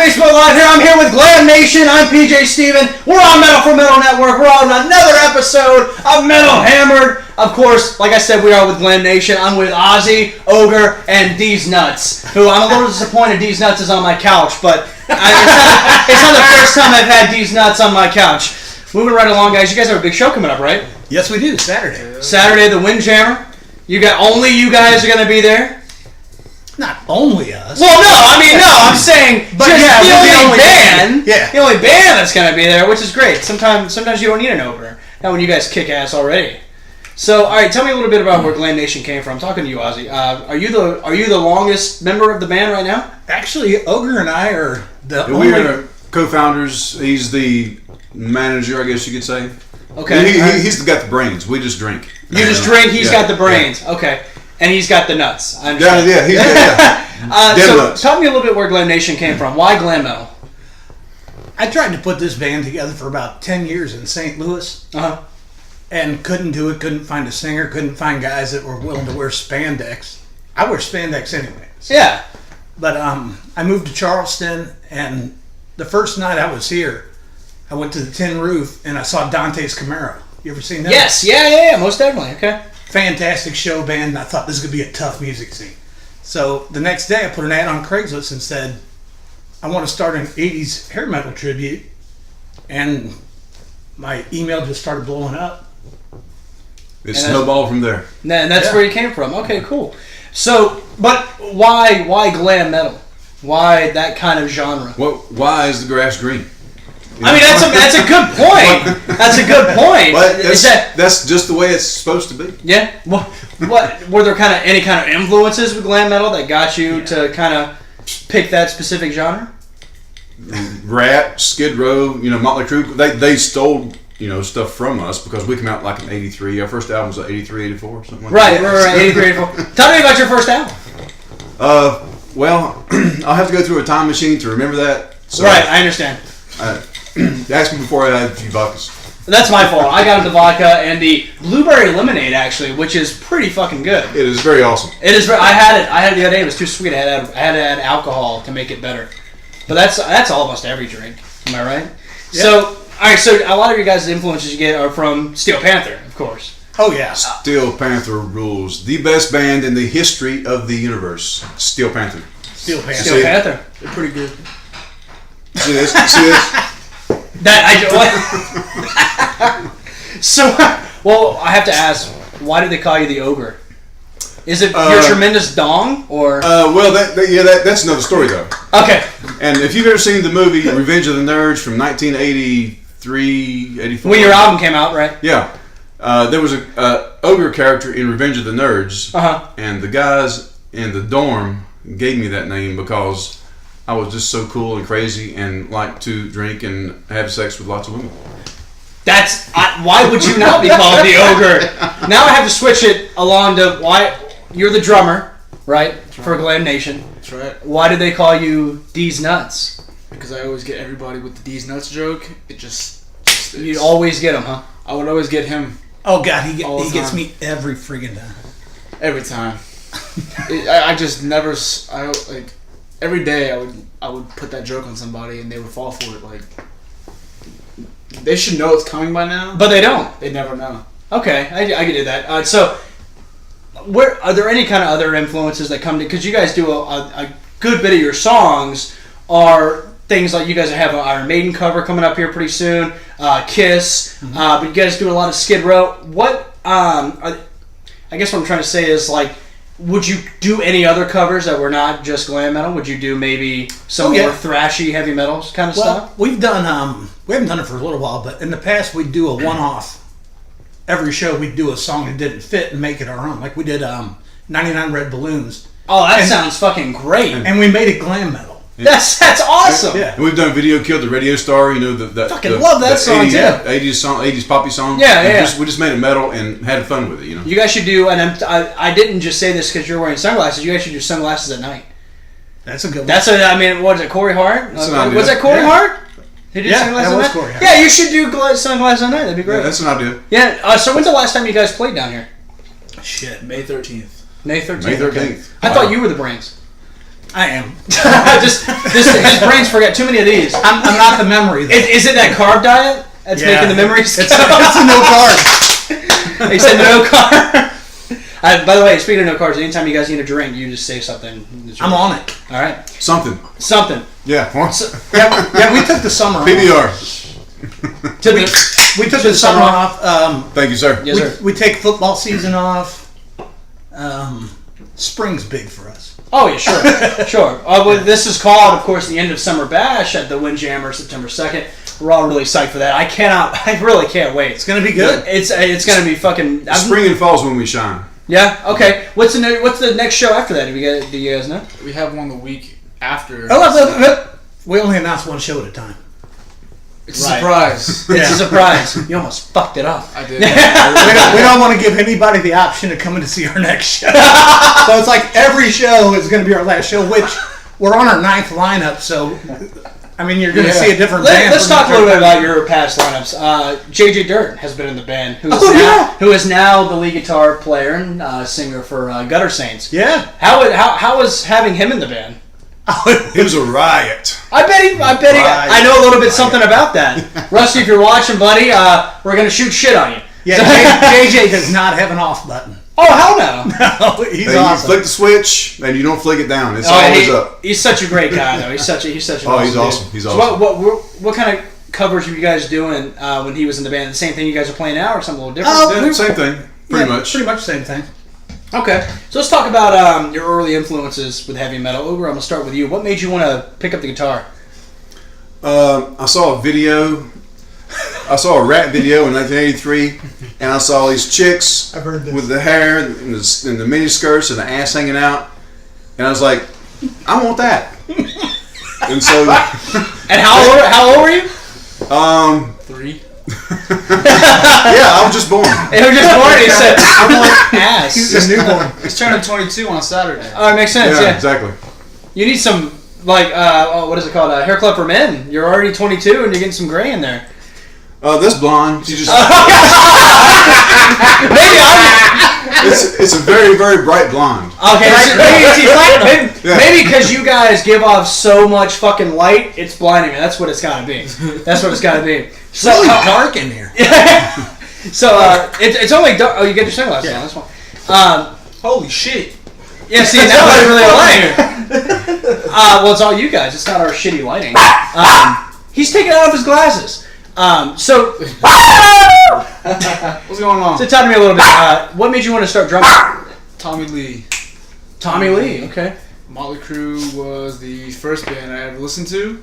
Facebook Live here. I'm here with Glamnation. I'm PJ Steven. We're on Metal for Metal Network. We're on another episode of Metal Hammered. Of course, like I said, we are with Glamnation. I'm with Ozzy, Ogre, and D's Nuts, who I'm a little disappointed D's Nuts is on my couch, but it's not the first time I've had D's Nuts on my couch. Moving right along, guys. You guys have a big show coming up, right? Yes, we do. Saturday. Saturday, the Windjammer. Only you guys are going to be there. Not only us. Well, I'm saying, but just the only band. Yeah. The only band that's going to be there, which is great. Sometimes you don't need an opener. Not when you guys kick ass already. So, all right, tell me a little bit about where Glamnation came from. I'm talking to you, Ozzy. Are you the longest member of the band right now? Actually, Ogre and I are we are co-founders. He's the manager, I guess you could say. Okay. He's got the brains. We just drink. You just drink. He's got the brains. Yeah. Okay. And he's got the nuts. I understand. Yeah. So, tell me a little bit where Glamnation came from. Why glam metal? I tried to put this band together for about 10 years in St. Louis. Uh-huh. And couldn't do it. Couldn't find a singer. Couldn't find guys that were willing to wear spandex. I wear spandex anyways. Yeah. But I moved to Charleston, and the first night I was here, I went to the Tin Roof, and I saw Dante's Camaro. You ever seen that? Yes. Yeah. Most definitely. Okay. Fantastic show band. I thought this could be a tough music scene. So the next day I put an ad on Craigslist and said, I want to start an 80s hair metal tribute. And my email just started blowing up. It snowballed from there. And that's where you came from. Okay, cool. So, but why glam metal? Why that kind of genre? Well, why is the grass green? I mean, that's a good point. That's a good point. That's just the way it's supposed to be. Yeah. What were there any kind of influences with glam metal that got you to kind of pick that specific genre? Rat, Skid Row, Motley Crue. They stole stuff from us because we came out like in '83. Our first album was like '83, '84, something like that. Right, 83, 84. Tell me about your first album. Well, I'll have to go through a time machine to remember that. So right, I understand. Ask me before I had a few vodkas. That's my fault. I got into vodka and the blueberry lemonade actually, which is pretty fucking good. It is very awesome. It is. I had it the other day. It was too sweet. I had to add alcohol to make it better. But that's almost every drink. Am I right? Yeah. So, all right. So a lot of your guys' influences you get are from Steel Panther, of course. Oh yeah. Steel Panther rules. The best band in the history of the universe. Steel Panther. Steel Panther. Steel Panther. They're pretty good. See this? So, well, I have to ask, why do they call you the Ogre? Is it your tremendous dong, or? Well, that's another story though. Okay. And if you've ever seen the movie Revenge of the Nerds from 1983, 84. When your album came out, right? Yeah. There was a Ogre character in Revenge of the Nerds. Uh-huh. And the guys in the dorm gave me that name because I was just so cool and crazy and liked to drink and have sex with lots of women. Why would you not be called the Ogre? Now I have to switch it along to why you're the drummer, right? For Glamnation. That's right. Why do they call you D's Nuts? Because I always get everybody with the D's Nuts joke. It just you always get him, huh? I would always get him. Oh God, he gets me every friggin' time. Every time. I just never. Every day I would put that joke on somebody and they would fall for it. Like, they should know it's coming by now, but they don't. They never know. Okay, I can do that. So, where are there any kind of other influences that come to? Because you guys do a good bit of your songs are things like you guys have an Iron Maiden cover coming up here pretty soon, Kiss, but you guys do a lot of Skid Row. What? I guess what I'm trying to say is like. Would you do any other covers that were not just glam metal? Would you do maybe some more thrashy heavy metal kind of stuff? We've done, we haven't done it for a little while, but in the past we'd do a one-off. Every show we'd do a song that didn't fit and make it our own. Like we did 99 Red Balloons. Oh, that sounds fucking great. And we made it glam metal. Yeah. That's awesome. Yeah. And we've done Video Killed the Radio Star, fucking love that song 80s, too. 80s poppy song. Yeah. We just made it metal and had fun with it, You guys should do, and I didn't just say this because you're wearing sunglasses. You guys should do Sunglasses at Night. That's a good one. What is it, Corey Hart? Was that Corey Hart? He did Sunglasses at Night? Corey Hart. Yeah, you should do Sunglasses at Night. That'd be great. Yeah, that's an idea. Yeah. So when's the last time you guys played down here? Shit, May 13th. May 13th. May 13th. Okay. I thought you were the brains. I am. just his brains forget too many of these. I'm not the memory. Is it that carb diet that's making the memories? It's a no carb. He said no carb. By the way, speaking of no carbs, anytime you guys need a drink, you just say something. I'm on it. All right. Something. Yeah. Yeah, we took the summer off. PBR. We took the summer off. Thank you, sir. Yes, sir. We take football season off. Spring's big for us. Oh, yeah, sure. Sure. Well, this is called, of course, the End of Summer Bash at the Windjammer, September 2nd. We're all really psyched for that. I really can't wait. It's going to be good. It's going to be fucking... Spring and fall's when we shine. Yeah? Okay. What's the next show after that? Do you guys know? We have one the week after. We only announce one show at a time. It's a surprise. It's a surprise. You almost fucked it up. I did. We don't want to give anybody the option of coming to see our next show. So it's like every show is going to be our last show, which we're on our 9th lineup, so... I mean, you're going to see a different band. Let's talk a little bit about your past lineups. JJ Dirt has been in the band, who is now the lead guitar player and singer for Gutter Saints. Yeah. How was having him in the band? It was a riot. I bet he. I know a little bit something about that. Rusty, if you're watching, buddy, we're going to shoot shit on you. Yeah, JJ does not have an off button. Oh, hell no. No, he's And awesome. you flick the switch, and you don't flick it down. It's always up. He's such a great guy, though. He's such an He's awesome awesome. dude. He's So awesome. what kind of covers were you guys doing when he was in the band? The same thing you guys are playing now, or something a little different? Yeah, same thing. Pretty much. Pretty much the same thing. Okay, so let's talk about your early influences with heavy metal. Uber, I'm gonna start with you. What made you want to pick up the guitar? I saw a video. I saw a rap video in 1983, and I saw these chicks I've heard this. with the hair and the mini skirts and the ass hanging out, and I was like, I want that. And so, And how old were you? 3. yeah, I was just born. It was just born. He said, "I want ass." He's a newborn. He's turning 22 on Saturday. Oh, it makes sense. Yeah, Yeah. exactly. You need some what is it called? Hair club for men. You're already 22 and you're getting some gray in there. This blonde. She just. Maybe It's a very, very bright blonde. Okay, Yeah. maybe because you guys give off so much fucking light, it's blinding me. That's what it's gotta be. That's what it's gotta be. So It's really dark in here. So it's only dark. Oh, you get your sunglasses on. That's fine. Holy shit. Yeah, see, now I really light. Well, it's all you guys. It's not our shitty lighting. He's taking off his glasses. So What's going on? talk to me a little bit. What made you want to start drumming? Tommy Lee. Tommy Lee. Okay. Motley Crue was the first band I ever listened to,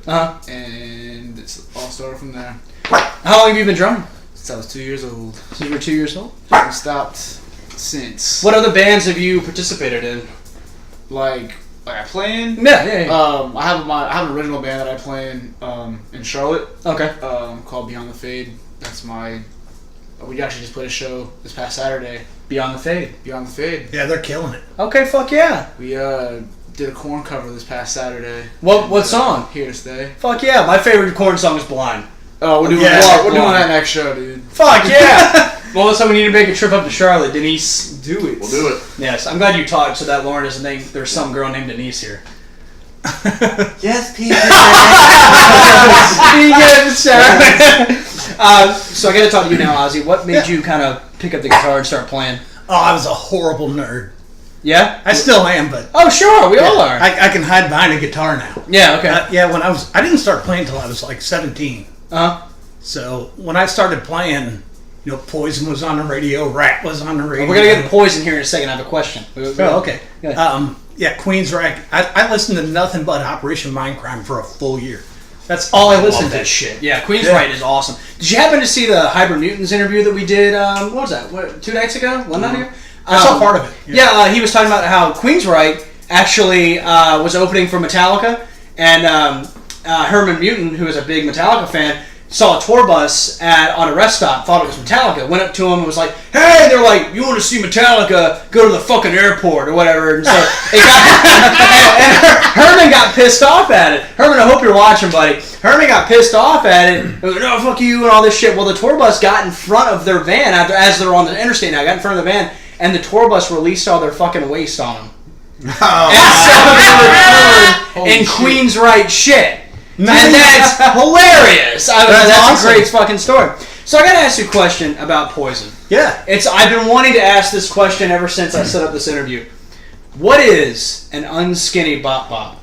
and it's all started from there. How long have you been drumming? Since I was 2 years old. Since you were 2 years old. I haven't stopped since. What other bands have you participated in? Like I play in? Yeah. I have an original band that I play in Charlotte. Okay. Called Beyond the Fade. That's my. We actually just played a show this past Saturday. Beyond the Fade. Beyond the Fade. Yeah, they're killing it. Okay, fuck yeah. We did a Korn cover this past Saturday. What song? Here to Stay. Fuck yeah. My favorite Korn song is Blind. Oh, we're doing we're doing that next show, dude. Fuck yeah. Well, so we need to make a trip up to Charlotte. Denise, Do it. We'll do it. yes, I'm glad you talked so that Lauren doesn't think there's some girl named Denise here. Yes, PJ. So I got to talk to you now, Ozzy. What made you kind of pick up the guitar and start playing? Oh, I was a horrible nerd. Yeah? I still am, but Oh, sure. We all are. I can hide behind a guitar now. Yeah, okay. Yeah, I didn't start playing until I was like 17. Uh-huh. So when I started playing, Poison was on the radio, Rat was on the radio. We're going to get to Poison here in a second. I have a question. Oh, okay. Go ahead. Queensrÿche. I listened to nothing but Operation Mindcrime for a full year. That's all I listened to. That shit. Yeah, Queensrÿche is awesome. Did you happen to see the Hybrid Newtons interview that we did, what was that, 2 nights ago? One night ago? I saw part of it. Yeah, he was talking about how Queensrÿche actually was opening for Metallica, and Herman Mutin, who is a big Metallica fan, saw a tour bus on a rest stop, thought it was Metallica, went up to him and was like, hey, they're like, you want to see Metallica, go to the fucking airport or whatever. And so and Herman got pissed off at it. Herman, I hope you're watching, buddy. Herman got pissed off at it. He was like, no, fuck you and all this shit. Well, the tour bus got in front of their van as they're on the interstate now, got in front of the van, and the tour bus released all their fucking waste on them. Oh. And so they were in shit. Queensryche shit. Nice. And that's hilarious. That's awesome. a great fucking story. So I gotta ask you a question about Poison. Yeah. I've been wanting to ask this question ever since I set up this interview. What is an unskinny bop bop?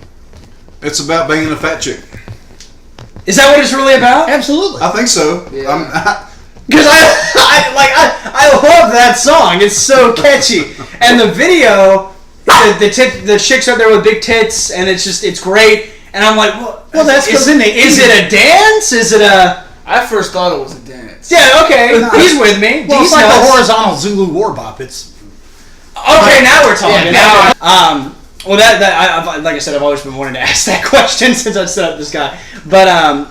It's about banging a fat chick. Is that what it's really about? Absolutely. I think so. Yeah. Because I love that song. It's so catchy, and the video, the chicks are there with big tits, and it's great. And I'm like, well, that's because in the 80s. Is it a dance? Is it a? I first thought it was a dance. Yeah, okay, he's with me. Well, He's it's like nuts. the horizontal Zulu war bop. It's Okay, now we're talking. Yeah, Well, like I said, I've always been wanting to ask that question since I set up this guy. But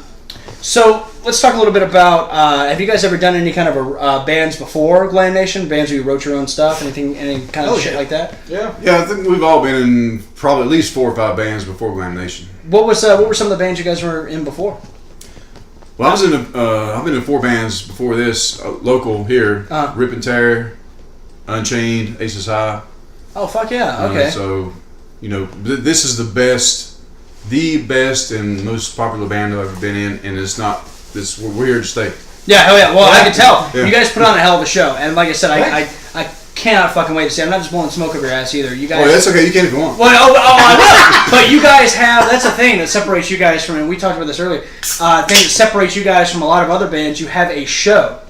so let's talk a little bit about. Have you guys ever done any kind of bands before Glamnation? Bands where you wrote your own stuff? Any kind of shit like that? Yeah. Yeah, I think we've all been in probably at least 4 or 5 bands before Glamnation. What were some of the bands you guys were in before? Well, I was in I've been in 4 bands before this, local here. Rip and Tear, Unchained, Aces High. Oh fuck yeah! Okay. So, this is the best and most popular band I've ever been in, and it's not. We're here to stay. Yeah, hell yeah. Well, I can tell. Yeah. You guys put on a hell of a show. And like I said, I cannot fucking wait to see it. I'm not just blowing smoke up your ass either. You guys... Oh, that's okay. You can if you want. Well, I will. But you guys have... That's the thing that separates you guys from... And we talked about this earlier. Thing that separates you guys from a lot of other bands. You have a show.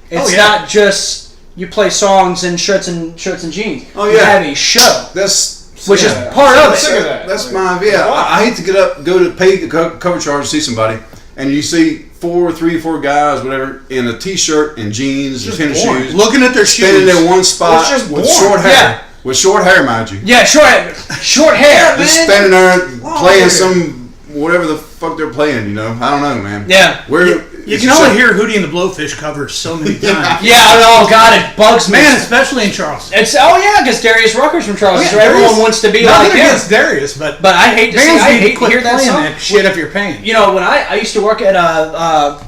It's not just... You play songs in shirts and jeans. Oh, yeah. You have a show. Which is part of it. Sick of that. That's my... Yeah. I hate to go to pay the cover charge to see somebody, and you see 3 or 4 guys, whatever, in a t-shirt and jeans and tennis shoes, looking at their standing shoes. in one spot It's just with boring. short hair. Yeah. With short hair, mind you. Yeah, short hair. Just standing there playing some whatever the fuck they're playing. I don't know, man. Yeah. You can only hear Hootie and the Blowfish covers so many times. Yeah, oh god, it bugs me. Man, especially in Charleston. Because Darius Rucker's from Charleston, so everyone Darius- wants to be nothing like him. against Darius, but I hate to bands need to hear quit that playing song. that shit if you're paying. When I used to work at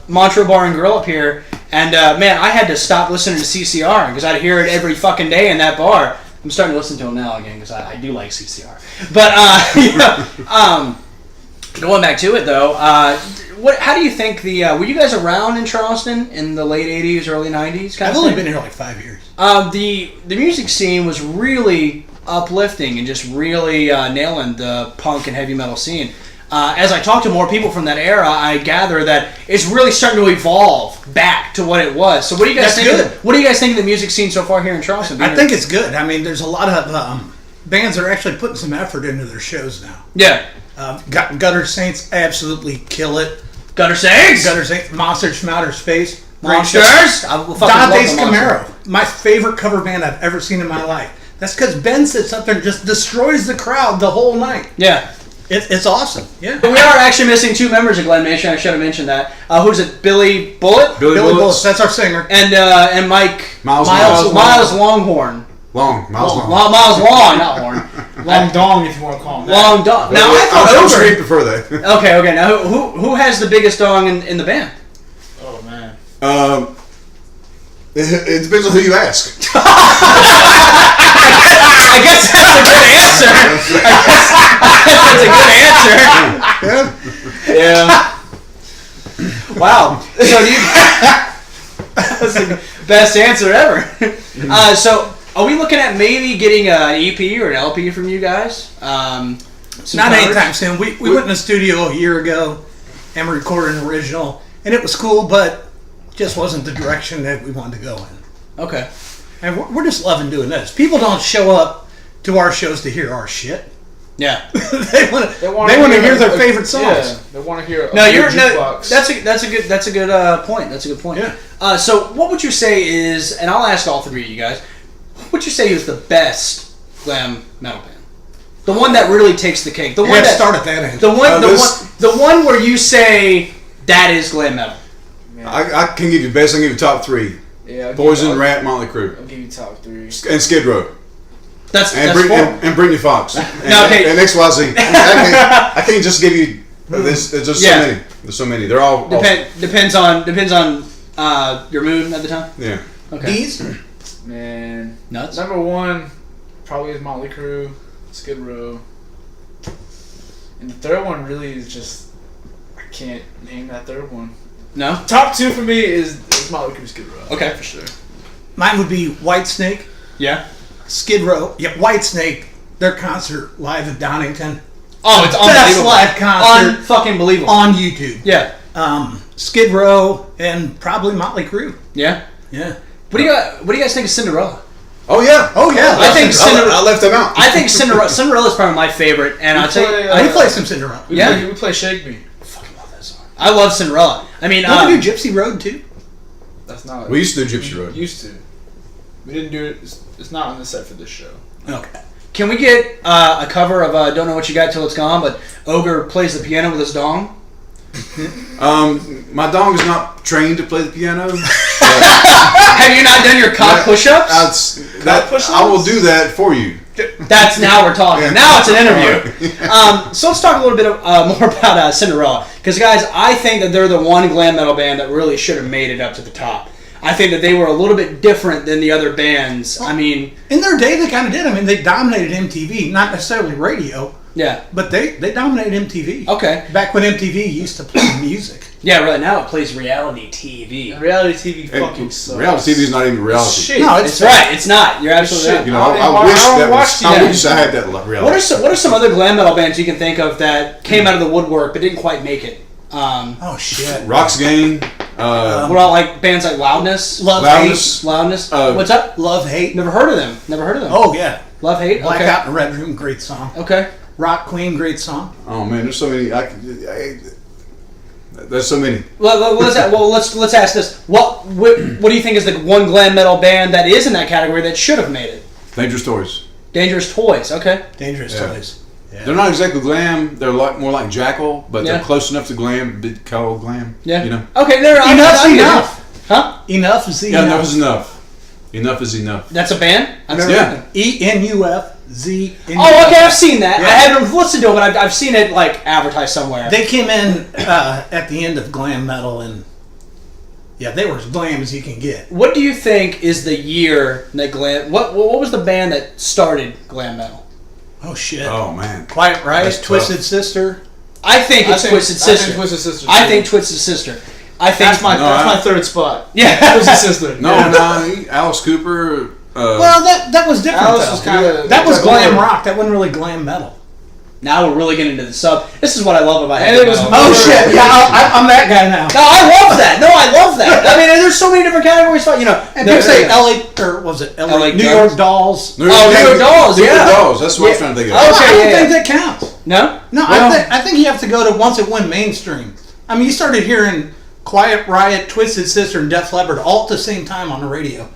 Montreux Bar and Grill up here, and man, I had to stop listening to CCR because I'd hear it every fucking day in that bar. I'm starting to listen to him now again because I do like CCR. But going back to it though, how do you think were you guys around in Charleston in the late '80s, early '90s? I've only been here like 5 years. The music scene was really uplifting and just really nailing the punk and heavy metal scene. As I talk to more people from that era, I gather that it's really starting to evolve back to what it was. So, what do you guys think? What do you guys think of the music scene so far here in Charleston? I think it's good. I mean, there's a lot of bands that are actually putting some effort into their shows now. Yeah. Gutter Saints absolutely kill it. Gutter Saints, Monster from Outer Space, Monsters. Dante's Camaro, my favorite cover band I've ever seen in my life. That's because Ben sits up there and just destroys the crowd the whole night. Yeah. It's awesome. Yeah. We are actually missing 2 members of Glamnation. I should have mentioned that. Who's it? Billy Bullet? Billy Bullets. That's our singer. And Mike Miles Longhorn. Miles Long. Miles Long, not Horn. Long dong, if you want to call him that. Long dong. Now I'm sure you prefer that. Okay. Now who has the biggest dong in the band? Oh man. It depends on who you ask. I guess that's a good answer. That's a good answer. Yeah. Wow. So that's the best answer ever. So, are we looking at maybe getting an EP or an LP from you guys? Not anytime soon. We went in the studio a year ago and recorded an original, and it was cool, but just wasn't the direction that we wanted to go in. Okay. And we're just loving doing this. People don't show up to our shows to hear our shit. Yeah. they want to hear their favorite songs. Yeah, they want to hear. That's a good point. That's a good point. Yeah. So what would you say is, and I'll ask all 3 of you guys, what would you say is the best glam metal band? The one that really takes the cake. The one that start at that end. The one where you say that is glam metal. I can give you best. I can give you top 3. Yeah. Poison, Rat, Motley Crue. I'll give you top 3. And Skid Row. That's and Britney Fox. And XYZ. I can't just give you. There's just so many. There's so many. They're all depends on your mood at the time. Yeah. Okay. These man, nuts. Number 1 probably is Motley Crue, Skid Row. And the third one really is just, I can't name that third one. No? Top 2 for me is Motley Crue, Skid Row. Okay. For sure. Mine would be Whitesnake, Yeah. Skid Row. Yeah, Whitesnake. Their concert live at Donington. Oh, it's Best unbelievable. live concert Unfucking believable. on YouTube. Yeah. Skid Row and probably Motley Crue. Yeah. Yeah. What do you guys think of Cinderella? Oh yeah. Oh yeah. I think I left them out. I think Cinderella is probably my favorite, and I'll tell you, we play some Cinderella. Yeah. We play Shake Me. I fucking love that song. I love Cinderella. I mean, Don't we do Gypsy Road too? That's not. We used to do Gypsy Road. Used to. We didn't do it. It's not on the set for this show. Okay. can we get a cover of "Don't Know What You Got Till It's Gone"? But Ogre plays the piano with his dong. My dong is not trained to play the piano. Have you not done your cock push-ups? I will do that for you. That's now we're talking. Yeah. Now it's an interview. So let's talk a little bit more about Cinderella. Because, guys, I think that they're the one glam metal band that really should have made it up to the top. I think that they were a little bit different than the other bands. I mean, in their day, they kind of did. I mean, they dominated MTV, not necessarily radio, yeah. but they dominated MTV. Okay. Back when MTV used to play music. Yeah, right now it plays reality TV. And reality TV fucking sucks. Reality TV is not even reality. Shit. No, It's right. It's not. You're absolutely right. You know, I I wish don't that watch was. TV. I wish I had that reality. What are some other glam metal bands you can think of that came out of the woodwork but didn't quite make it? Oh shit. Rock's Game. What about like bands like Loudness? Love, Loudness. Loudness. Uh, What's up? hate, love, hate. Never heard of them. Oh yeah. Love, Hate. Okay. Blackout in the Red Room, great song. Okay. Rock Queen, great song. Oh man, there's so many. There's so many. Let's ask this. What do you think is the one glam metal band that is in that category that should have made it? Dangerous Toys. Dangerous Toys. Okay. Dangerous Yeah. Toys. Yeah. They're not exactly glam. They're more like Jackal, but Yeah. they're close enough to glam. Big called glam. Yeah. You know. Okay. There. Enough's I'm enough. Huh? Enough is Yeah, enough. enough is enough. Enough is enough. That's a band. I've never Yeah. heard of them. ENUFZ. Oh, okay. I've seen that. Yeah. I haven't listened to it, but I've seen it like advertised somewhere. They came in at the end of glam metal, and yeah, they were as glam as you can get. What do you think is the year that glam? What was the band that started glam metal? Oh shit. Oh man. Quiet Riot, That's tough. Twisted Sister. I think it's Twisted Sister. I think Twisted Sister. I think Twisted Sister. I think That's my third spot. yeah. Twisted Sister. No, Alice Cooper. Well, that was different. Alice though. was kinda- that was like glam more- rock. That wasn't really glam metal. Now we're really getting into the sub. This is what I love about And heavy it was metal. Oh shit! Yeah, I'm that guy now. No, I love that. No, I love that. I mean, there's so many different categories. You know, And there- people say there- LA, or was it LA? LA New Guns. York Dolls. New New York Dolls, New York yeah. Dolls. That's what I was trying to think of. Oh, I okay, don't yeah, think yeah. that counts. No, No, Well, I think you have to go to once it went mainstream. I mean, you started hearing Quiet Riot, Twisted Sister, and Def Leppard all at the same time on the radio.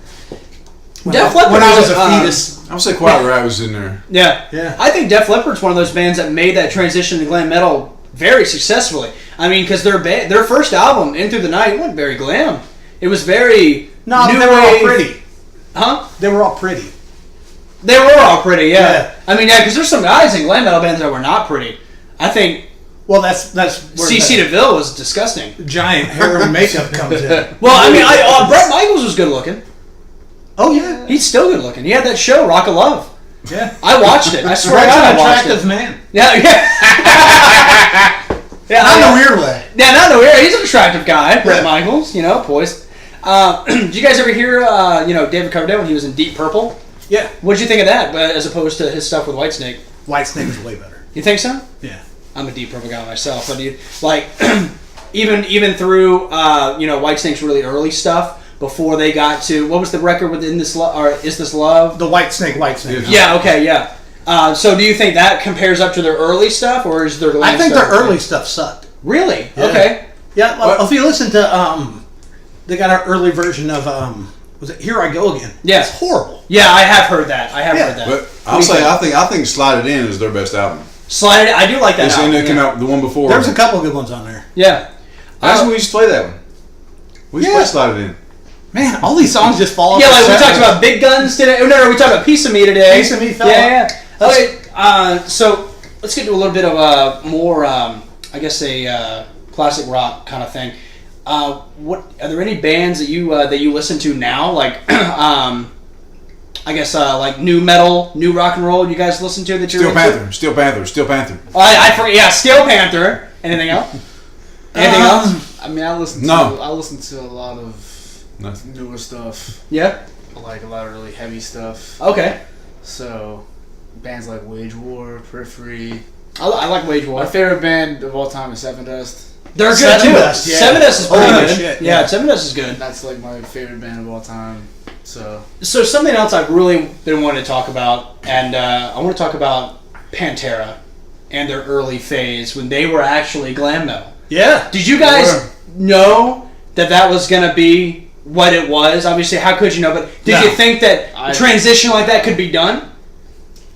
Def Leppard when I was is, a fetus. I would say Quiet Riot was in there. yeah, Yeah. I think Def Leppard's one of those bands that made that transition to glam metal very successfully. I mean, because their first album, In Through the Night, wasn't very glam. It was very No, new they were all wave. pretty. Huh? They were all pretty. They were all pretty, yeah. Yeah. I mean, yeah, because there's some guys in glam metal bands that were not pretty. I think Well, that's where CC DeVille was disgusting. the giant hair and makeup comes in. Well, I mean, Bret Michaels was good looking. Oh yeah, He's still good looking. He had that show, Rock of Love. yeah. I watched it. I swear to That's God, an I watched attractive it. man. Yeah, yeah. Not in a weird way. Yeah, not in a weird. He's an attractive guy, Bret Michaels. You know, poised. Did you guys ever hear? David Coverdale when he was in Deep Purple. Yeah, What did you think of that, as opposed to his stuff with Whitesnake? Whitesnake is way better. You think so? Yeah. I'm a Deep Purple guy myself, but like even through Whitesnake's really early stuff before they got to what was the record within this or Is This Love? The Whitesnake. Yeah. Okay. Yeah. So do you think that compares up to their early stuff, or is their glam I think their stuff- early stuff sucked. Really? Yeah. Okay. Yeah, well, if you listen to they got an early version of was it Here I Go Again? Yeah. It's horrible. Yeah, I have heard that. Heard that. But I'll say I think Slide It In is their best album. Slide It. I do like that. It's album, it came out the one before. There's a couple of good ones on there. Yeah. That's when we used to play that one. We used to Yeah. play Slide It In. Man, all these songs just fall off. Yeah, the like we set. talked about Big Guns today. Oh, no, we talked about Piece of Me today. Piece of Me fell Yeah, off. yeah. Okay, so let's get to a little bit of a more, I guess, a classic rock kind of thing. What are there any bands that you listen to now? Like, I guess like new metal, new rock and roll you guys listen to that you're Steel Panther. Oh, I forget. Yeah, Steel Panther. Anything else? Anything else? I mean, I listen to a lot of newer stuff. Yeah. I like a lot of really heavy stuff. Okay. So, bands like Wage War, Periphery. I like Wage War. My favorite band of all time is Seven Dust. They're good Seven too. Dust, yeah. Seven Dust is pretty Holy good. shit, yeah, yeah. Seven Dust is good. That's like my favorite band of all time. So something else I've really been wanting to talk about, and I want to talk about Pantera and their early phase when they were actually glam metal. Yeah. Did you guys know that was going to be what it was? Obviously, how could you know? But did you think that a transition like that could be done?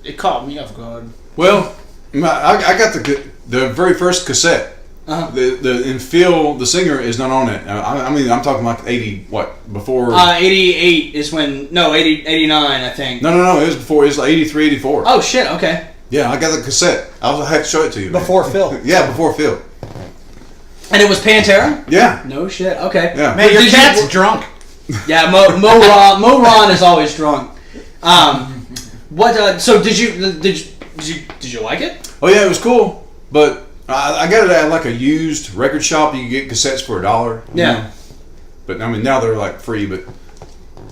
It caught me off guard. Well, I got the very first cassette. Uh-huh. And Phil, the singer, is not on it. I mean, I'm talking like 80, before? 88 is when, 89, I think. No, it was before. It was like 83, 84. Oh, shit, okay. Yeah, I got the cassette. I had to show it to you. Before Phil. Yeah, before Phil. And it was Pantera? Yeah. No shit, okay. Yeah. Man, your cat's drunk. Yeah, Mo Ron is always drunk. So did you like it? Oh yeah, it was cool, but I got it at like a used record shop. You can get cassettes for $1. Yeah. You know? But I mean, now they're like free. But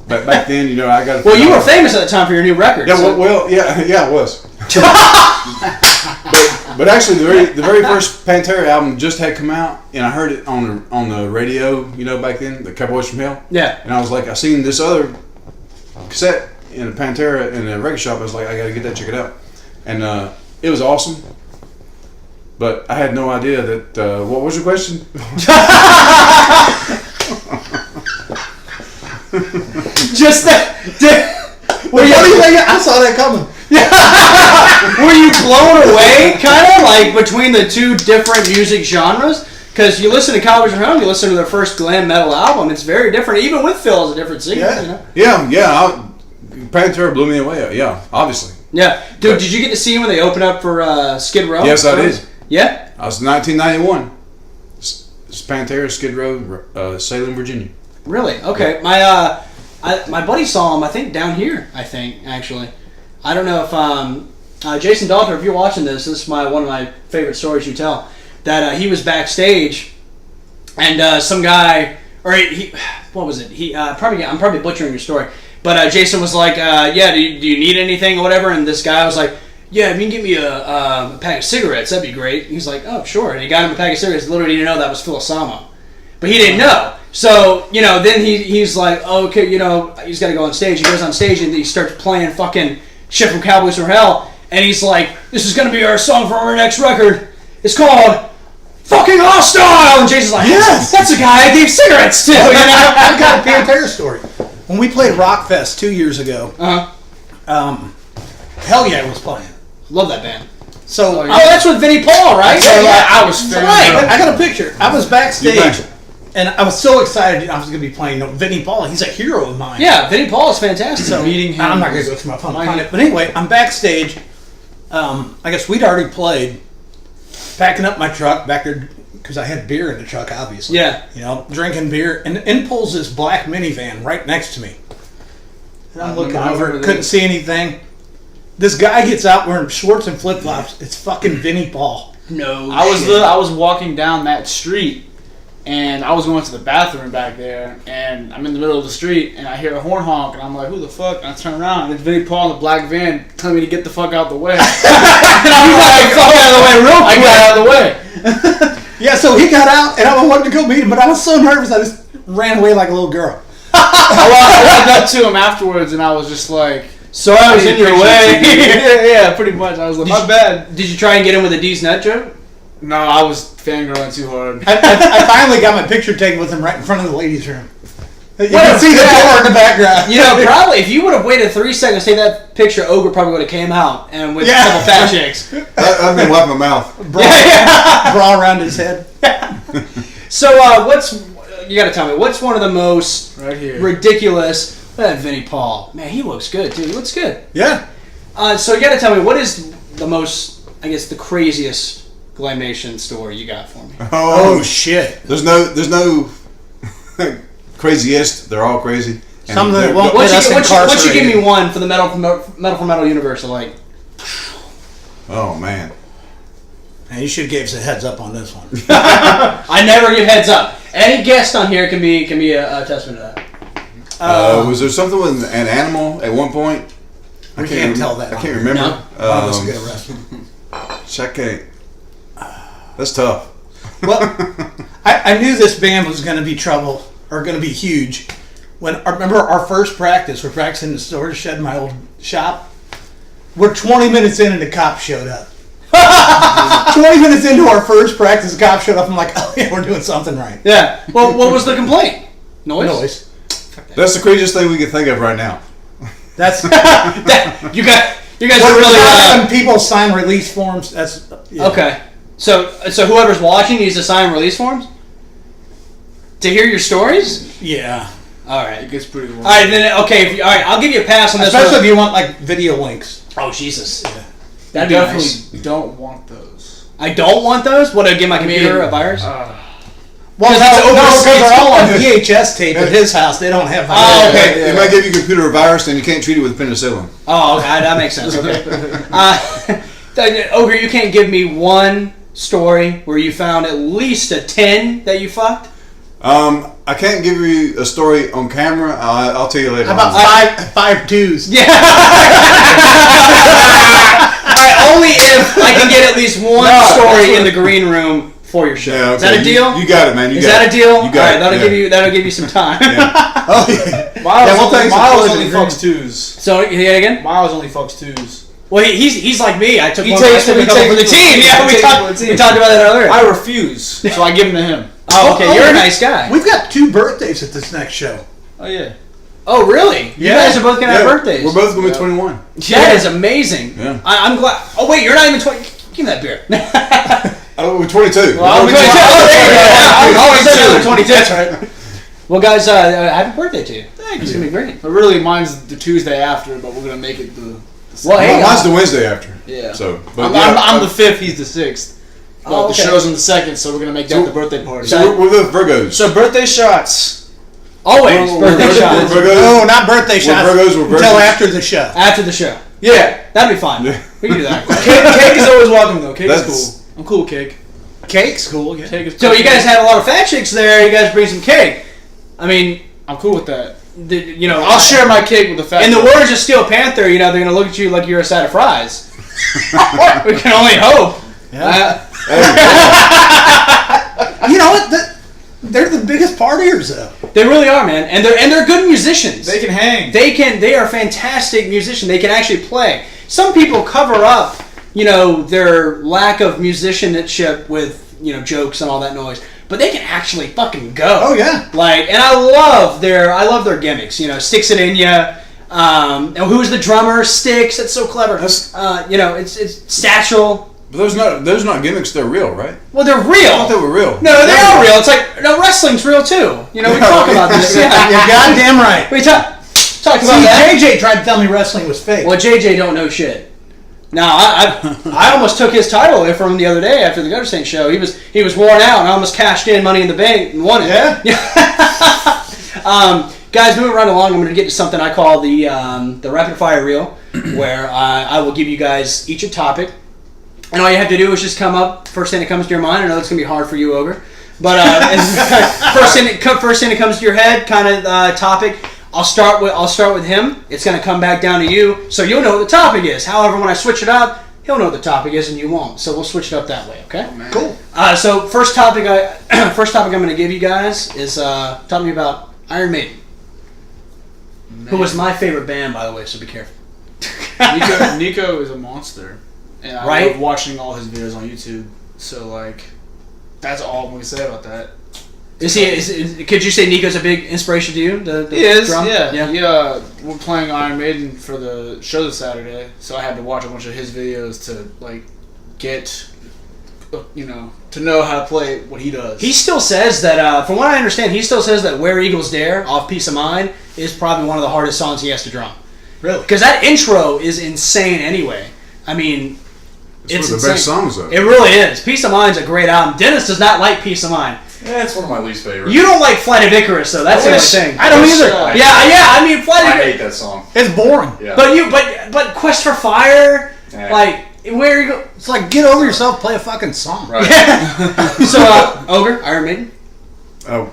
back then, I got it. Well, you were famous at the time for your new record. Yeah. Well, yeah, it was. but actually, the very first Pantera album just had come out, and I heard it on the radio. Back then, the Cowboys from Hell. Yeah. And I was like, I seen this other cassette in a Pantera in a record shop. I was like, I gotta get that, check it out, and it was awesome. But I had no idea that. What was your question? Just that. What do you think? I saw that coming. Were you blown away, kind of like between the two different music genres? Because you listen to Cowboys from Home, you listen to their first glam metal album. It's very different, even with Phil as a different singer. Yeah. Pantera blew me away. Yeah, obviously. Yeah, dude. Did you get to see when they opened up for Skid Row? Yes, I did. Yeah. I was 1991. It's Pantera, Skid Row, Salem, Virginia. Really? Okay. My buddy saw him. I think down here. Actually. I don't know if Jason Dalter, if you're watching this is one of my favorite stories you tell. That he was backstage, and some guy, or what was it? I'm probably butchering your story, but Jason was like, "Yeah, do you need anything or whatever?" And this guy was like, "Yeah, if you can give me a pack of cigarettes, that'd be great." He's like, "Oh, sure," and he got him a pack of cigarettes. Literally didn't know that was Phil Samo, but he didn't know. So then he's like, oh, "Okay, he's got to go on stage." He goes on stage and he starts playing fucking shit from Cowboys from Hell, and he's like, "This is gonna be our song for our next record. It's called Fucking Hostile." And Jason's like, Yes, that's the guy I gave cigarettes to. I got a Pantera story. When we played Rockfest 2 years ago, Hell Yeah was playing. Love that band. So that's with Vinnie Paul, right? I was right. I got a picture. I was backstage, and I was so excited. I was going to be playing Vinnie Paul. He's a hero of mine. Yeah, Vinnie Paul is fantastic. So meeting him. I'm not going to go through my phone to find it. But anyway, I'm backstage. I guess we'd already played. Packing up my truck back there because I had beer in the truck, obviously. Yeah. Drinking beer, and in pulls this black minivan right next to me. And I'm looking over, couldn't see anything. This guy gets out wearing shorts and flip flops. It's fucking Vinnie Paul. No. I was walking down that street, and I was going to the bathroom back there, and I'm in the middle of the street, and I hear a horn honk, and I'm like, "Who the fuck?" And I turn around, and it's Vinnie Paul in the black van telling me to get the fuck out the way. And I'm like, "Fuck out of the way, real quick!" I got out of the way. Yeah, so he got out, and I wanted to go meet him, but I was so nervous I just ran away like a little girl. I walked up to him afterwards, and I was just like, "So I was in your way." Yeah, pretty much. I was like, "My bad." Did you try and get him with a D's nut joke? No, I was fangirling too hard. I finally got my picture taken with him right in front of the ladies' room. You can see the door in the background. Probably if you would have waited 3 seconds to take that picture, Ogre probably would have came out and with a couple fat chicks. I've been wiping my mouth. Bra around his head. So you got to tell me what's one of the most right here ridiculous? Vinnie Paul, man, he looks good, dude. He looks good. Yeah. So you got to tell me what is the most, I guess, the craziest Glamnation story you got for me? Oh shit. There's no craziest. They're all crazy. Something that And won't Once get us once you give me incarcerated. one for the metal for metal universe, like oh man, Man, you should have gave us a heads up on this one. I never give heads up. Any guest on here can be a testament to that. was there something with an animal at one point? We can't tell that. I can't remember. No. One of us will get arrested. Check eight. That's tough. Well, I knew this band was going to be trouble or going to be huge. When I remember our first practice, we're practicing in the storage shed in my old shop. We're 20 minutes in and the cop showed up. 20 minutes into our first practice, the cop showed up. I'm like, oh yeah, we're doing something right. Yeah. Well, what was the complaint? Noise. That's the craziest thing we can think of right now. That's You guys are really really when people sign release forms. That's yeah. okay. So whoever's watching needs to sign release forms to hear your stories. Yeah. All right. It gets pretty long. All right. Then okay. All right. I'll give you a pass on this. Especially one. if you want like video links. Oh Jesus. Yeah. That'd You be definitely nice. don't want those. I don't want those. What? I give my computer a virus? Well, Because because it's they're all on overseas. VHS tape at his house. They don't have. Oh, okay. It might give you computer virus, and you can't treat it with penicillin. Oh, okay, that makes sense. Okay. Ogre, you can't give me one story where you found at least a 10 that you fucked? I can't give you a story on camera. I'll tell you later. How about on. five twos? Yeah. Only if I can get at least one story in the green room for your show. Yeah, okay. Is that a deal? You got it, man. Is that a deal? You got All right, it. that'll give you some time. Oh yeah. Miles only fucks twos. So, yeah, again? Miles only fucks twos. Well, he's like me. I took He one takes I took it- a he couple takes for the it- team. he Yeah, we takes it talked for the team. about that earlier. I refuse, so I give them to him. Oh, okay. You're a nice guy. We've got 2 birthdays at this next show. Oh yeah. Oh, really? You Yeah. guys are both going to have birthdays. We're both going to be 21. That is amazing. Yeah. I'm glad. Oh, wait, you're not even 20. Give me that beer. Oh, we're 22. Well, We're 22. 22. Oh, there you go. I'm I said I was 22. 22. That's right. Well, guys, happy birthday to you. It's going to be great. But really, mine's the Tuesday after, but we're gonna make it the. Well, hey, Mine's the Wednesday after. Yeah. So, but I'm the 5th. He's the 6th. But Oh, the okay. show's on the 2nd, so we're gonna make that the birthday party. So we're the Virgos. So birthday shots. Always We're birthday Virgos. shots. We're Virgos. No, not birthday shots. Virgos, we're Until Virgos. after the show. After the show. Yeah. That'd be fine. Yeah. We can do that. Cake is always welcome though. Cake That's- is cool. I'm cool with cake. Cake's cool. Yeah. Cake is So you guys have a lot of fat chicks there. You guys bring some cake. I mean, I'm cool with that. you know, I'll share my cake with the fat. in the girl. words of Steel Panther, you know, they're going to look at you like you're a side of fries. We can only hope. You know what? They're the biggest partiers though. They really are, man, and they're good musicians. They can hang. They are fantastic musicians. They can actually play. Some people cover up, you know, their lack of musicianship with, you know, jokes and all that noise, but they can actually fucking go. Oh yeah. Like, and I love their gimmicks. You know, Sticks It In Ya. And who's the drummer? Sticks. That's so clever. You know, it's Satchel. But those not gimmicks. They're real, right? Well, they're I thought real. they were real. No, they are real. It's like, no, wrestling's real too. You know, we talk about this. You're Yeah. goddamn right. We talked about See, that. JJ tried to tell me wrestling was fake. Well, JJ don't know shit. Now, I almost took his title away from him the other day after the Gutter Saint show. He was worn out, and I almost cashed in Money in the Bank and won it. Yeah. Guys, moving right along, I'm going to get to something I call the rapid fire reel, where I will give you guys each a topic, and all you have to do is just come up first thing that comes to your mind. I know it's going to be hard for you, Ogre, but first thing that comes to your head, kind of topic. I'll start with him. It's going to come back down to you, so you'll know what the topic is. However, when I switch it up, he'll know what the topic is, and you won't. So we'll switch it up that way. Okay? Cool. So first topic I'm going to give you guys is talk to me about Iron Maiden, who was my favorite band, by the way. So be careful. Nico is a monster, and I Right? love watching all his videos on YouTube. So like, that's all I'm gonna say about that. Could you say Nico's a big inspiration to you? The He is, drum? yeah. We're playing Iron Maiden for the show this Saturday, so I had to watch a bunch of his videos to like get, you know, to know how to play what he does. He still says that, from what I understand, he still says that "Where Eagles Dare" off "Peace of Mind" is probably one of the hardest songs he has to drum. Really? Because that intro is insane anyway. I mean, It's one of the best songs, though. It really is. "Peace of Mind's a great album. Dennis does not like "Peace of Mind." Yeah, it's one of my least favorites. You don't like Flight of Icarus, though. That's the only thing. I don't either. Yeah. I mean, Flight of I Icarus. hate that song. It's boring. Yeah. But Quest for Fire, Yeah. like where you go. It's like, get over yourself, play a fucking song. Right. So, Ogre, Iron Maiden. Oh.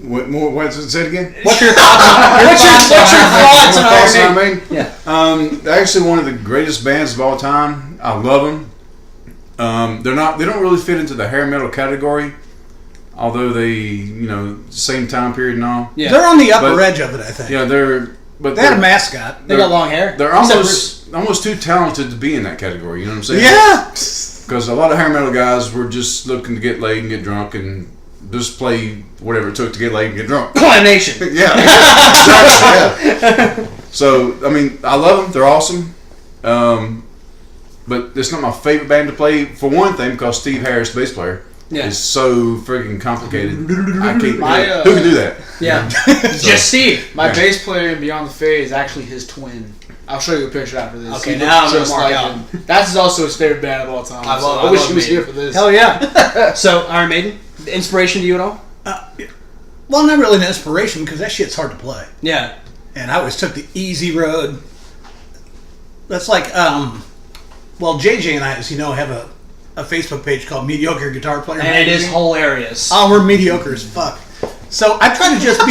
What say it again? What's your thoughts on Iron Maiden? Maiden? Yeah. They're actually one of the greatest bands of all time. I love them. They don't really fit into the hair metal category, although they, same time period and all. Yeah. They're on the upper edge of it, I think. Yeah, They had a mascot. They got long hair. They're almost too talented to be in that category. You know what I'm saying? Yeah. Because a lot of hair metal guys were just looking to get laid and get drunk and just play whatever it took to get laid and get drunk. Glamnation. Yeah. Exactly, yeah. So, I mean, I love them. They're awesome. But it's not my favorite band to play, for one thing, because Steve Harris, the bass player, is so freaking complicated. I can't. Who can do that? Yeah. Just Steve. My bass player in Beyond the Fade is actually his twin. I'll show you a picture after this. Okay, He now looks I'm just gonna mark like out. him. That's also his favorite band of all time. I wish love he was Maiden. here for this. Hell yeah. So, Iron Maiden, inspiration to you at all? Well, not really an inspiration because that shit's hard to play. Yeah. And I always took the easy road. That's like, JJ and I, as you know, have a Facebook page called Mediocre Guitar Player And it is Magazine. hilarious. Oh, we're mediocre as fuck. So I try to just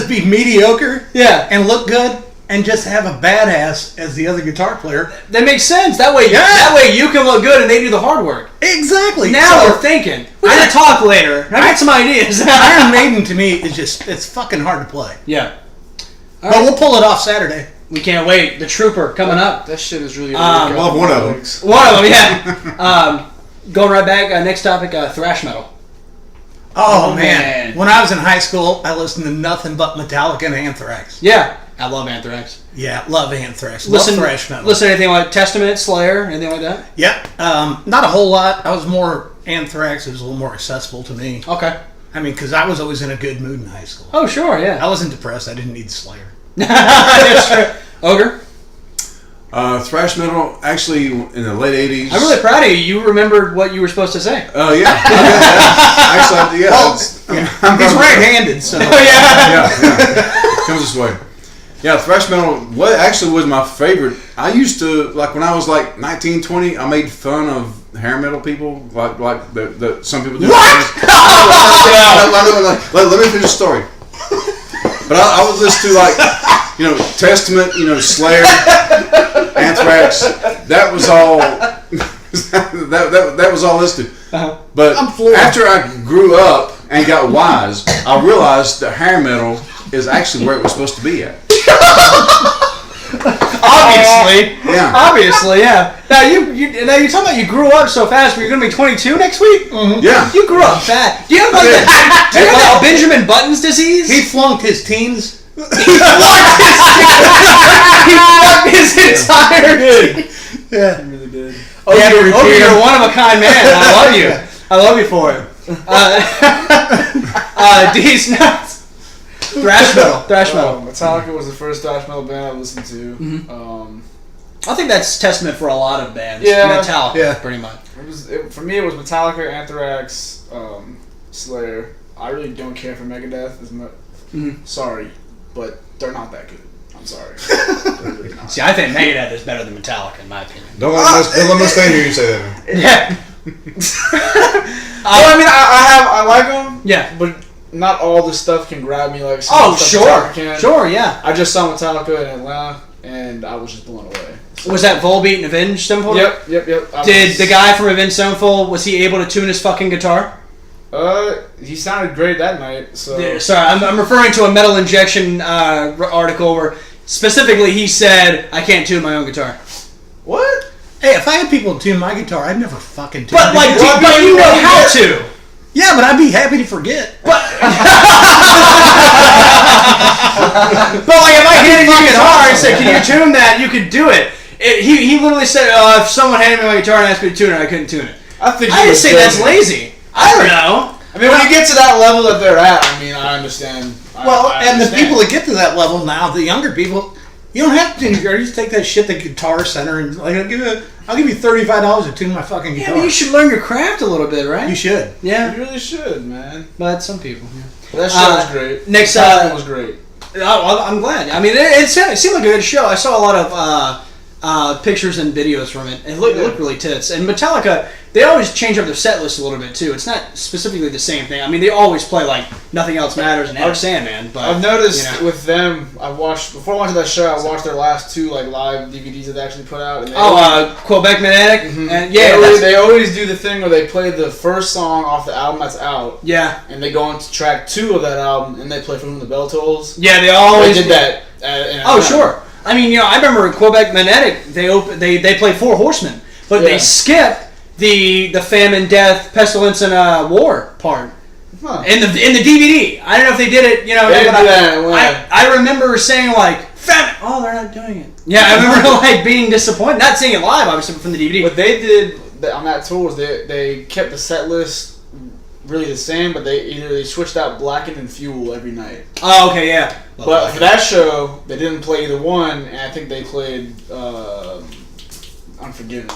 be mediocre. Yeah. And look good and just have a badass as the other guitar player. That makes sense. That way you can look good and they do the hard work. Exactly. Now So, we're thinking. We're going to talk later. I got some ideas. Iron Maiden to me is it's fucking hard to play. Yeah. But we'll pull it off Saturday. We can't wait. The Trooper coming up. That shit is really Well, one of them. One of them, yeah. Going right back. Next topic, thrash metal. Oh, man. man. When I was in high school, I listened to nothing but Metallica and Anthrax. Yeah. I love Anthrax. Yeah, love Anthrax. Love thrash metal. Listen to anything like Testament, Slayer, anything like that? Yep. Not a whole lot. I was more Anthrax. It was a little more accessible to me. Okay. I mean, because I was always in a good mood in high school. Oh, sure, yeah. I wasn't depressed. I didn't need Slayer. That's true. Ogre? Thrash metal, actually, in the late 80s. I'm really proud of you. You remembered what you were supposed to say. Oh, yeah. Actually, yeah. Well, he's right-handed, so. Yeah. Comes this way. Yeah, thrash metal actually was my favorite. I used to, like when I was like 19, 20, I made fun of hair metal people, like the some people do. What? Let me finish the story. But I would listen to Testament, Slayer, Anthrax. That was all. that was all listed. But after I grew up and got wise, I realized that hair metal is actually where it was supposed to be at. Obviously. Yeah. Obviously, yeah. Now you're talking about you grew up so fast, but you're going to be 22 next week? Mm-hmm. Yeah. You grew up fast. Do you have that Benjamin Button's disease? He flunked his teens. He fucked his entire team. Yeah. He really did. Oh, you're one of a kind man. I love you. I love you for it. D's nuts. Thrash metal. Metallica was the first thrash metal band I listened to. Mm-hmm. I think that's testament for a lot of bands. Yeah. Metallica, pretty much. For me, it was Metallica, Anthrax, Slayer. I really don't care for Megadeth as much. Mm-hmm. Sorry, but they're not that good. I'm sorry. They're really not. See, I think Megadeth is better than Metallica, in my opinion. Don't let me stand here and say that. Yeah. I mean, I like them. Yeah. But not all the stuff can grab me like some Oh, stuff sure. Metallica can. Sure, yeah. I just saw Metallica in Atlanta, and I was just blown away. Was that Volbeat and Avenged Sevenfold? Yep. Did the guy from Avenged Sevenfold, was he able to tune his fucking guitar? He sounded great that night. So Yeah, sorry, I'm referring to a Metal Injection article where specifically he said, I can't tune my own guitar. what? Hey, if I had people tune my guitar, I'd never fucking tune But, it. like, but you know how to. Yeah, but I'd be happy to forget. But like, if I handed you a guitar and said, can you tune that, you could do it. He literally said, if someone handed me my guitar and asked me to tune it, I couldn't tune it. I didn't say that's lazy. I don't know. I mean, when you get to that level that they're at, I mean, I understand. I And the understand. people that get to that level now, the younger people, you don't have to tune your guitar. You just take that shit to Guitar Center and like, I'll give you $35 to tune my fucking Yeah, guitar. but you should learn your craft a little bit, right? You should. Yeah, You really should, man. but some people. That show was great. Next, That was great. I'm glad. I mean, it seemed like a good show. I saw a lot of pictures and videos from it. It looked really tits. And Metallica, they always change up their set list a little bit too. It's not specifically the same thing. I mean, they always play like Nothing Else Matters and Enter Sandman. But I've noticed you know. with them, before I went to that show, I watched their last two like live DVDs that they actually put out. And they Quebec Magnetic. Mhm. And they always do the thing where they play the first song off the album that's out. Yeah. And they go into track 2 of that album and they play From the Bell Tolls. Yeah, they always did that. Sure. I mean, I remember Quebec Magnetic. They play Four Horsemen, but they skip the famine, death, pestilence, and war part in the DVD. I don't know if they did it. I remember saying like famine. Oh, they're not doing it. Yeah, I remember like being disappointed, not seeing it live, obviously, but from the DVD. What they did on that tour was they kept the set list really the same, but they switched out Blackened and Fuel every night. Oh, okay, yeah. But for that show, they didn't play either one, and I think they played Unforgiven.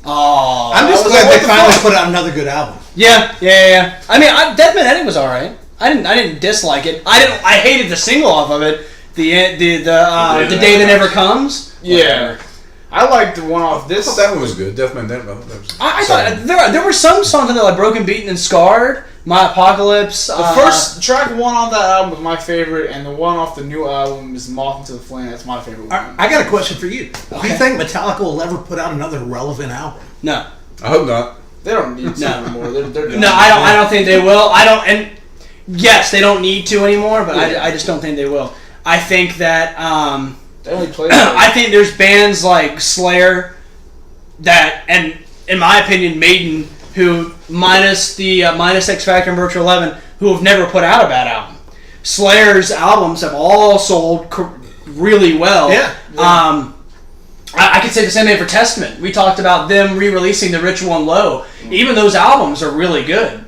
Oh, I'm just glad they finally put out another good album. Yeah. I mean, Death Magnetic was all right. I didn't dislike it. I hated the single off of it. The Day That Never Comes. Yeah. I liked the one off this. I thought that one was good. Death Magnetic. I thought there were some songs on there like Broken, Beaten, and Scarred. My Apocalypse. The first track 1 off that album was my favorite, and the one off the new album is Moth into the Flame. That's my favorite one. I got a question for you. Do you think Metallica will ever put out another relevant album? No. I hope not. They don't need to anymore. They're done. No, I don't think they will. And yes, they don't need to anymore, but I just don't think they will. I think that they only play. I think there's bands like Slayer that, and in my opinion, Maiden, who minus X Factor and Virtual 11, who have never put out a bad album. Slayer's albums have all sold really well. Yeah. I could say the same thing for Testament. We talked about them re-releasing The Ritual and Low. Even those albums are really good.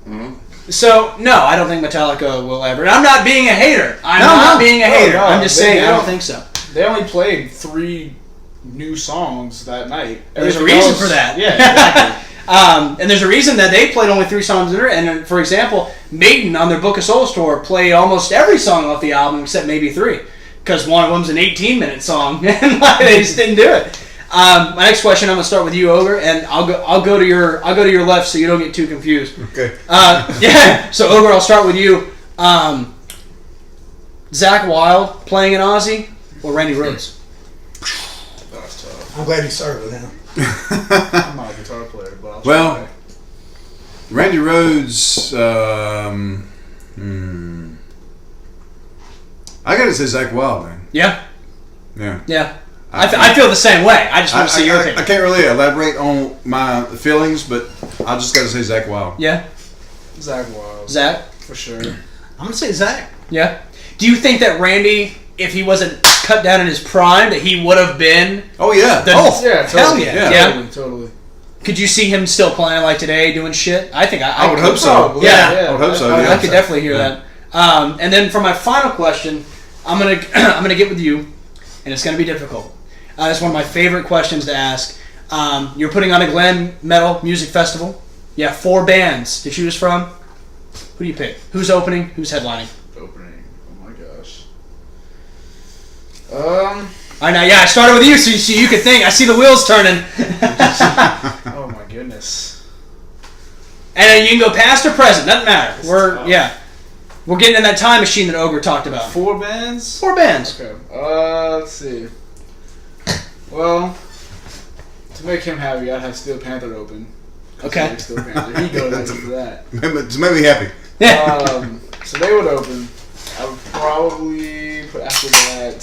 Mm-hmm. So, no, I don't think Metallica will ever. And I'm not being a hater. I'm not being a hater. No, I'm just saying I don't think so. They only played 3 new songs that night. There's a reason for that. Yeah, exactly. And there's a reason that they played only 3 songs in it. And for example, Maiden on their Book of Souls tour played almost every song off the album except maybe 3, because one of them's an 18-minute song, and they just didn't do it. My next question, I'm gonna start with you, Ogre, and I'll go to your left so you don't get too confused. Okay. Yeah. So Ogre, I'll start with you. Zakk Wylde playing in Ozzy or Randy Rhoads? That's tough. I'm glad you started with him. I'm not a guitar player, but I'll Well, try. Randy Rhoads. I gotta say Zakk Wylde, man. Yeah. Yeah. Yeah. I feel the same way. I just want to see your I opinion. can't really elaborate on my feelings, but I just gotta say Zakk Wylde. Yeah. Zakk Wylde. Zach. For sure. I'm going to say Zach. Yeah. Do you think that Randy, if he wasn't cut down in his prime, that he would have been? Oh yeah. Yeah, totally. Hell yeah. Yeah. Totally. Could you see him still playing like today, doing shit? I think I I would hope so. Probably. Yeah. I would hope so. I Yeah. could definitely hear that. And then for my final question, I'm gonna get with you, and it's gonna be difficult. It's one of my favorite questions to ask. You're putting on a glam metal music festival. You have 4 bands to choose from. Who do you pick? Who's opening? Who's headlining? Opening. Oh my gosh. All right, now, I started with you, so you could think. I see the wheels turning. Oh my goodness. And you can go past or present. Doesn't matter. This is We're tough. we're getting in that time machine that Ogre talked about. 4 bands? 4 bands. Okay. Let's see. Well, to make him happy, I'd have Steel Panther open. Okay. Steel Panther. He goes over for that. To make me happy. So they would open. I would probably put after that.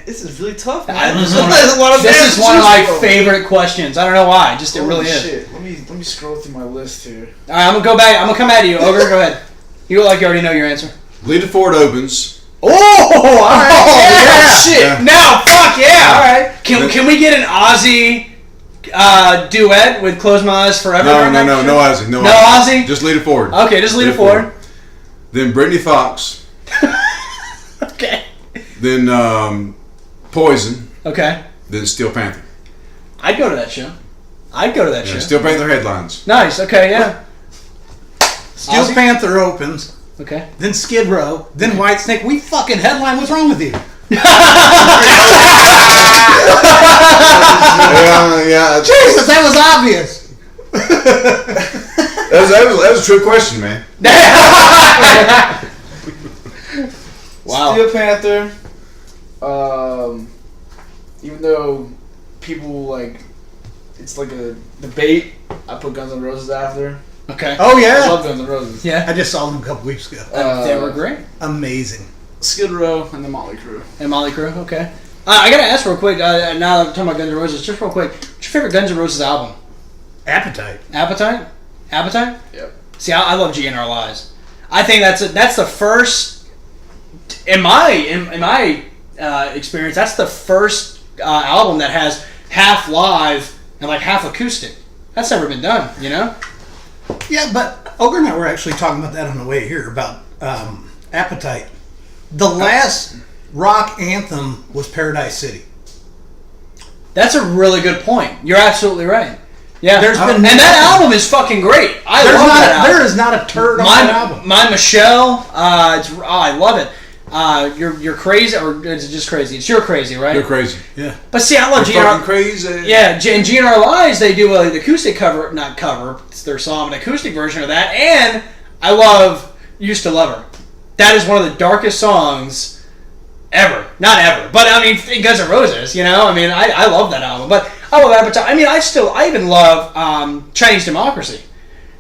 This is really tough, man. This There's a lot of is bands to one of choose my from. favorite questions. I don't know why. Just it really Holy is. shit. Let me scroll through my list here. All right, I'm gonna go back. I'm gonna come at you, Ogre. Go ahead. You look like you already know your answer. Bleed Ford opens. Oh, all right. yeah. Shit. Yeah. Now, fuck yeah. All right. Can we get an Ozzy duet with "Close My Eyes Forever"? No during that show? no Ozzy. No Ozzy? Just lead it forward. Okay, just lead it forward. Then Brittany Fox. Okay. then Poison, Okay. then Steel Panther. I'd go to that show. I'd go to that Yeah, show. Steel Panther headlines. Nice. Okay. Yeah. Steel Ozzy? Panther opens, Okay. then Skid Row, then Whitesnake. We fucking headline. What's wrong with you? Yeah. Jesus, that was obvious. That was a true question, man. Wow. Steel Panther. Even though people like, it's like a debate. I put Guns N' Roses after. Okay. Oh I yeah. love Guns N' Roses. Yeah. I just saw them a couple weeks ago. They were great. Amazing. Skid Row and the Motley Crue. And Molly Crew. Okay. I gotta ask real quick. Now that I'm talking about Guns N' Roses, just real quick. What's your favorite Guns N' Roses album? Appetite. Appetite. Appetite. Yep. See, I love GNR Lies. I think that's the first. In my experience, that's the first album that has half live and like half acoustic. That's never been done, you know? Yeah, but Ogre and I were actually talking about that on the way here about Appetite. The last rock anthem was Paradise City. That's a really good point. You're absolutely right. Yeah, There's been- and that album is fucking great. I There's love not that album. there is not a turd on that album. My Michelle, I love it. You're crazy, or is it just crazy? It's You're Crazy, right? You're crazy. Yeah. But see, I love You're fucking GNR. crazy. Yeah, in GNR Lies, they do an acoustic cover, not cover, it's their song, an acoustic version of that, and I love Used to Love Her. That is one of the darkest songs ever. Not ever, but I mean, Guns N' Roses, you know? I mean, I love that album, but I love Appetite. I mean, I even love Chinese Democracy.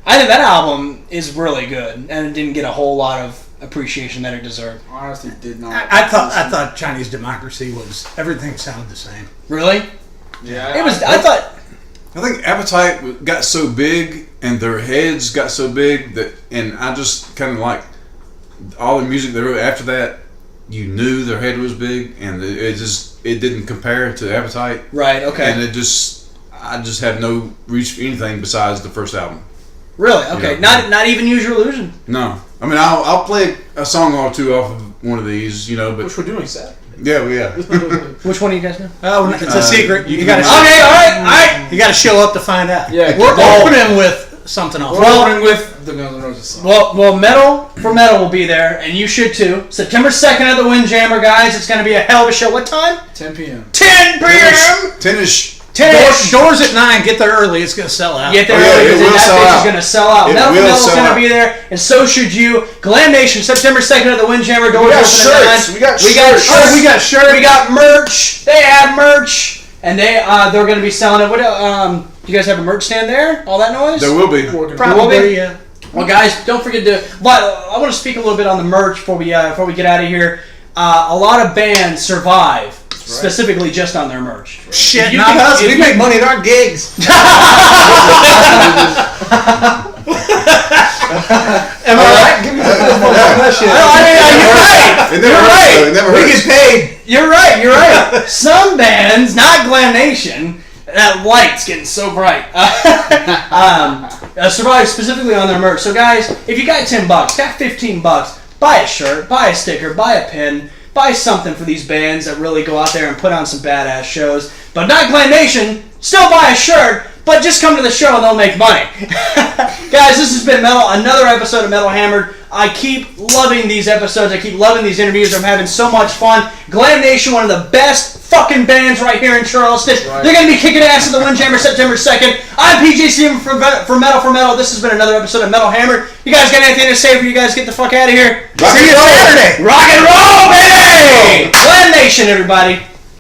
I think that album is really good, and it didn't get a whole lot of appreciation that it deserved. Honestly, did not. I thought Chinese Democracy was everything sounded the same. Really? Yeah. It was. I thought. I think Appetite got so big and their heads got so big that, and I just kind of like all the music they wrote after that. You knew their head was big, and it didn't compare to Appetite. Right. Okay. And I just have no reach for anything besides the first album. Really? Okay. Yeah. Not even Use Your Illusion. No, I mean I'll play a song or two off of one of these, you know, but Which we're doing, Seth. yeah. Which one do you guys know? Oh, it's a secret. you You can- got Okay. to All right. you got to show up to find out. Yeah, we're well- opening with something else. We're opening with the Guns N' Roses song. Well, Metal for Metal will be there, and you should too. September 2nd at the Windjammer, guys. It's going to be a hell of a show. What time? 10 p.m. 10 p.m. Tennis. 10 Doors at 9. Get there early. It's gonna sell out. Get there Oh, yeah, early it because will that sell bitch is out. going to sell out. It Metal for will Metal's sell going to out. be there, and so should you. Glamnation, September 2nd at the Windjammer. Doors got open shirts. at 9. We got We got shirts. shirts. We got shirts. We got merch. They have merch, and they're going to be selling it. What? You guys have a merch stand there? All that noise? There will be. Working Probably. Yeah. Well, guys, don't forget to. I want to speak a little bit on the merch before we get out of here. A lot of bands survive specifically just on their merch. Shit, If you not can- us. if We you- make money at our gigs. Am I right? Give me some that shit. It never hurts, though. It never We hurts. get paid. You're right. Some bands, not Glamnation, that light's getting so bright, survive specifically on their merch. So, guys, if you got $10, got $15, buy a shirt, buy a sticker, buy a pin, buy something for these bands that really go out there and put on some badass shows. But not Glamnation, still buy a shirt, but just come to the show and they'll make money. Guys, this has been another episode of Metal Hammered. I keep loving these episodes. I keep loving these interviews. I'm having so much fun. Glamnation, one of the best fucking bands right here in Charleston. Right. They're going to be kicking ass at the Windjammer September 2nd. I'm PJ Steven for Metal for Metal. This has been another episode of Metal Hammered. You guys got anything to say before you guys get the fuck out of here? Rock See and you roll. Saturday. Rock and roll, baby! Glamnation, everybody.